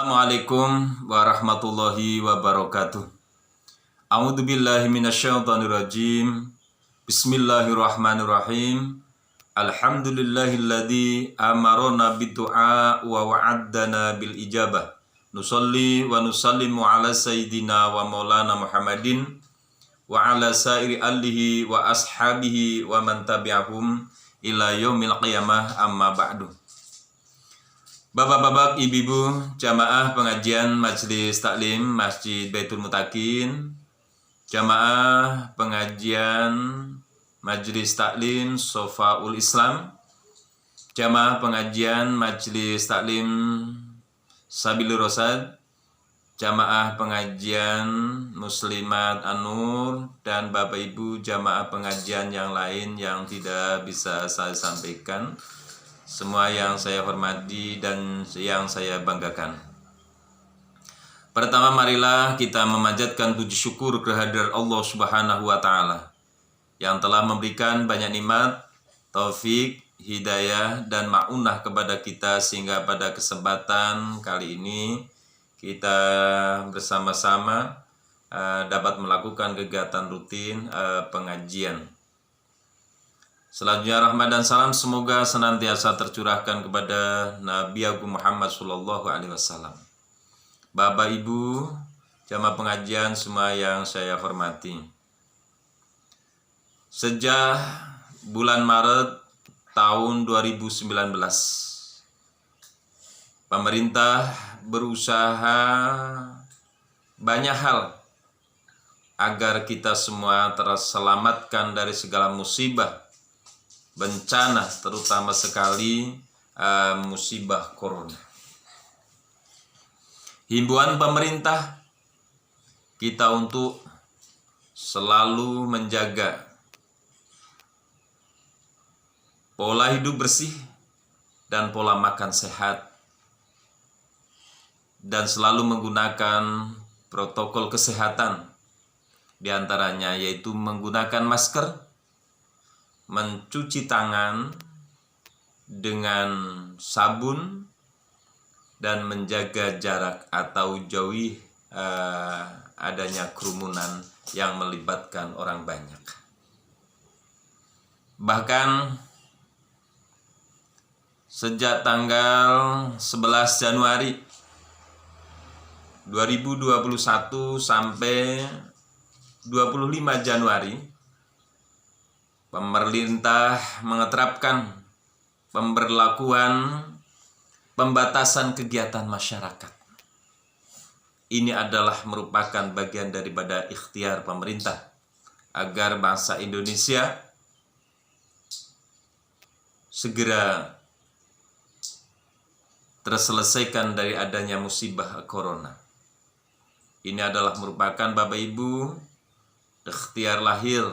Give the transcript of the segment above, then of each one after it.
Assalamualaikum warahmatullahi wabarakatuh. A'udzu billahi minasyaitonir rajim. Bismillahirrahmanirrahim. Alhamdulillahilladzi amarona bidu'a wa wa'addana bil ijabah. Nusalli wa nusallimu ala sayyidina wa maulana Muhammadin wa ala sairi alihi wa ashabihi wa man tabi'ahum ila yaumil qiyamah, amma ba'du. Bapak-bapak, ibu-ibu, jamaah pengajian Majelis Taklim Masjid Baitul Mutakin, jamaah pengajian Majelis Taklim Sofaul Islam, jamaah pengajian Majelis Taklim Sabilur Rasyad, jamaah pengajian Muslimat An-Nur, dan Bapak Ibu jamaah pengajian yang lain yang tidak bisa saya sampaikan. Semua yang saya hormati dan yang saya banggakan. Pertama, marilah kita memanjatkan puji syukur kehadirat Allah Subhanahu wa Ta'ala yang telah memberikan banyak nikmat, taufik, hidayah, dan ma'unah kepada kita, sehingga pada kesempatan kali ini kita bersama-sama dapat melakukan kegiatan rutin pengajian. Selanjutnya, rahmat dan salam semoga senantiasa tercurahkan kepada Nabi Agung Muhammad SAW. Bapak Ibu jamaah pengajian semua yang saya hormati, sejak bulan Maret tahun 2019 pemerintah berusaha banyak hal agar kita semua terselamatkan dari segala musibah, bencana, terutama sekali musibah corona. Himbauan pemerintah kita untuk selalu menjaga pola hidup bersih dan pola makan sehat, dan selalu menggunakan protokol kesehatan, diantaranya yaitu menggunakan masker, mencuci tangan dengan sabun, dan menjaga jarak atau jauhi adanya kerumunan yang melibatkan orang banyak. Bahkan sejak tanggal 11 Januari 2021 sampai 25 Januari pemerintah mengetapkan pemberlakuan pembatasan kegiatan masyarakat. Ini adalah merupakan bagian daripada ikhtiar pemerintah agar bangsa Indonesia segera terselesaikan dari adanya musibah corona. Ini adalah merupakan Bapak Ibu ikhtiar lahir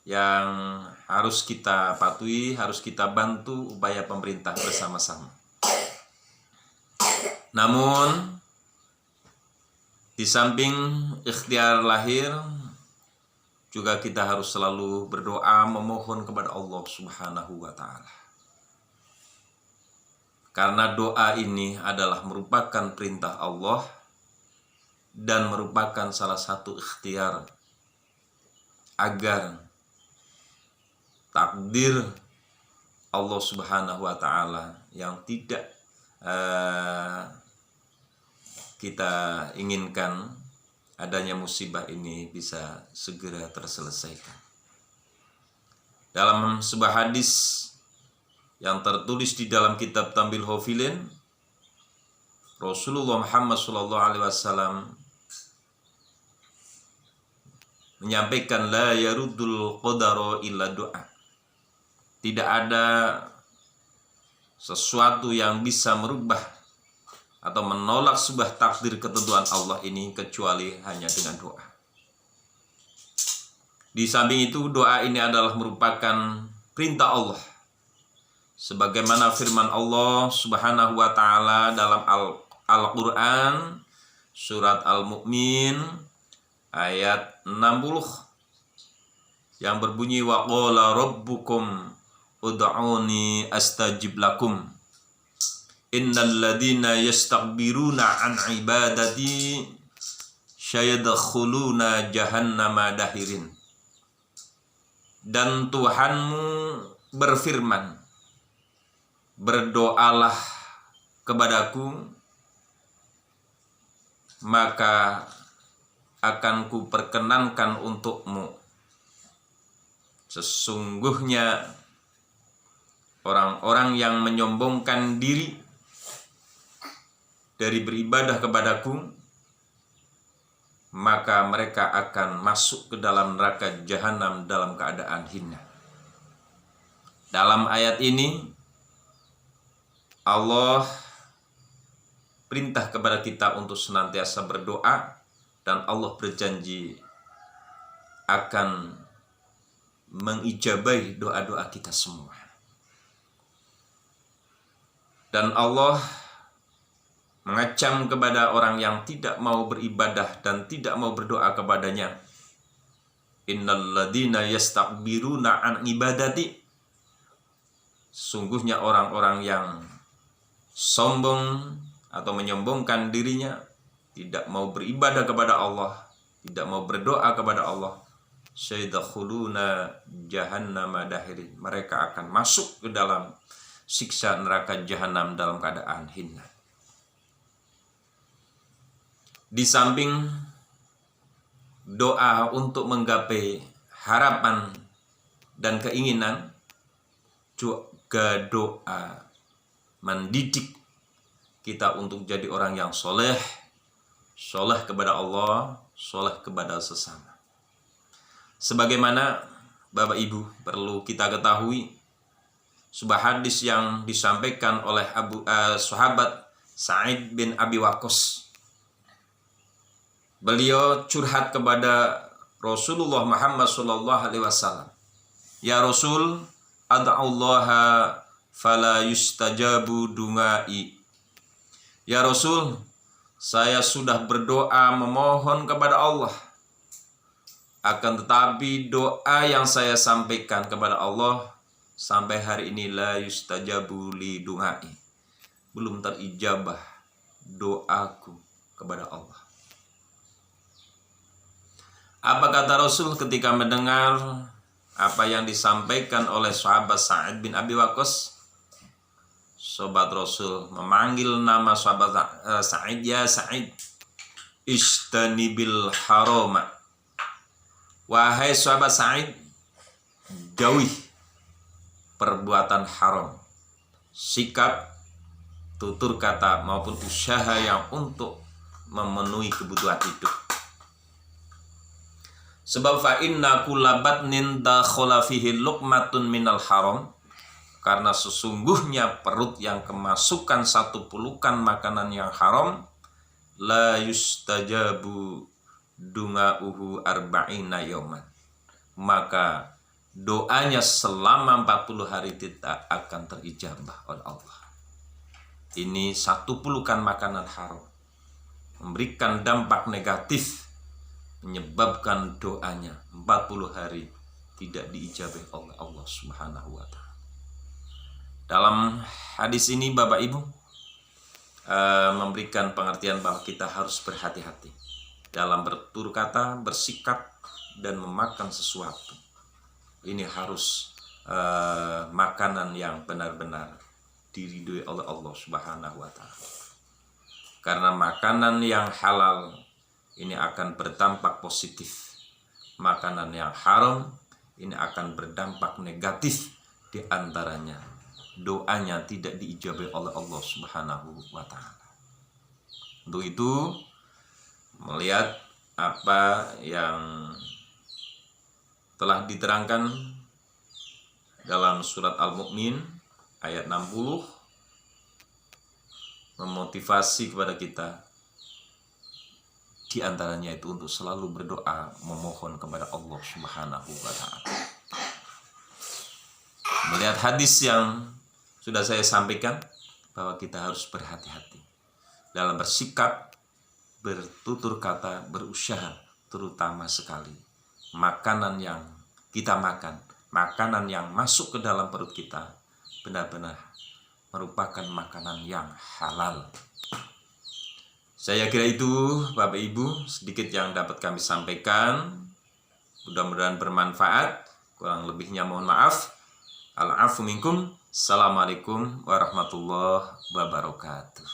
yang harus kita patuhi, harus kita bantu upaya pemerintah bersama-sama. Namun, di samping ikhtiar lahir, juga kita harus selalu berdoa memohon kepada Allah Subhanahu wa Ta'ala. Karena doa ini adalah merupakan perintah Allah dan merupakan salah satu ikhtiar agar takdir Allah Subhanahu wa Ta'ala yang tidak kita inginkan, adanya musibah ini bisa segera terselesaikan. Dalam sebuah hadis yang tertulis di dalam kitab Tambil Hofilin, Rasulullah Muhammad SAW menyampaikan, la yaruddul qadara illa doa. Tidak ada sesuatu yang bisa merubah atau menolak sebuah takdir ketentuan Allah ini kecuali hanya dengan doa. Di samping itu, doa ini adalah merupakan perintah Allah, sebagaimana firman Allah Subhanahu wa Ta'ala dalam Al-Quran surat Al-Mu'min ayat 60 yang berbunyi, wa qala rabbukum ud'uni astajib lakum. innal ladzina yastakbiruna an ibadati sayadkhuluna jahannama dahirin. Dan Tuhanmu berfirman, berdoalah kepadaku, maka akan kuperkenankan untukmu. Sesungguhnya orang-orang yang menyombongkan diri dari beribadah kepadaku, maka mereka akan masuk ke dalam neraka jahanam dalam keadaan hina. Dalam ayat ini Allah perintah kepada kita untuk senantiasa berdoa, dan Allah berjanji akan mengijabahi doa-doa kita semua. Dan Allah mengecam kepada orang yang tidak mau beribadah dan tidak mau berdoa kepadanya. Innal ladzina yastakbiruna an ibadati. Sungguhnya orang-orang yang sombong atau menyombongkan dirinya, tidak mau beribadah kepada Allah, tidak mau berdoa kepada Allah, sayadkhuluna jahannama dahirin. Mereka akan masuk ke dalam siksa neraka jahanam dalam keadaan hina. Di samping doa untuk menggapai harapan dan keinginan, juga doa mendidik kita untuk jadi orang yang soleh kepada Allah, soleh kepada sesama. Sebagaimana Bapak Ibu perlu kita ketahui, sebuah hadis yang disampaikan oleh sahabat Sa'id bin Abi Waqqas. Beliau curhat kepada Rasulullah Muhammad SAW. Ya Rasul, ad'allaha fala yustajabu dungai. Ya Rasul, saya sudah berdoa memohon kepada Allah, akan tetapi doa yang saya sampaikan kepada Allah sampai hari ini la yustajabu li dungai, belum terijabah doaku kepada Allah. Apa kata Rasul ketika mendengar apa yang disampaikan oleh sahabat Sa'id bin Abi Waqqas? Sobat Rasul memanggil nama sahabat Sa'id, ya Sa'id, istanibil harama. Wahai sahabat Sa'id, jauhi perbuatan haram, sikap, tutur kata maupun usaha yang untuk memenuhi kebutuhan hidup. Sebab fa inna kulla batnin dakhala fihi luqmatun minal haram, karena sesungguhnya perut yang kemasukan satu pelukan makanan yang haram, la yustajabu dunga'uhu arba'ina yawman, maka doanya selama 40 hari tidak akan terijabah oleh Allah. Ini satu pelukan makanan haram memberikan dampak negatif, menyebabkan doanya 40 hari tidak diijabahi oleh Allah Subhanahu wa ta'ala. Dalam hadis ini Bapak Ibu memberikan pengertian bahwa kita harus berhati-hati dalam bertutur kata, bersikap, dan memakan sesuatu. Ini harus makanan yang benar-benar diridhoi oleh Allah Subhanahu wa ta'ala. Karena makanan yang halal ini akan berdampak positif. Makanan yang haram ini akan berdampak negatif, di antaranya doanya tidak diijabahi oleh Allah Subhanahu wa ta'ala. Untuk itu, melihat apa yang telah diterangkan dalam surat Al-Mu'min ayat 60, memotivasi kepada kita, di antaranya itu untuk selalu berdoa memohon kepada Allah Subhanahu wa ta'ala. Melihat hadis yang sudah saya sampaikan, bahwa kita harus berhati-hati dalam bersikap, bertutur kata, berusaha, terutama sekali makanan yang kita makan, makanan yang masuk ke dalam perut kita benar-benar merupakan makanan yang halal. Saya kira itu Bapak Ibu sedikit yang dapat kami sampaikan. Mudah-mudahan bermanfaat. Kurang lebihnya mohon maaf. Al-afu minkum. Assalamualaikum warahmatullahi wabarakatuh.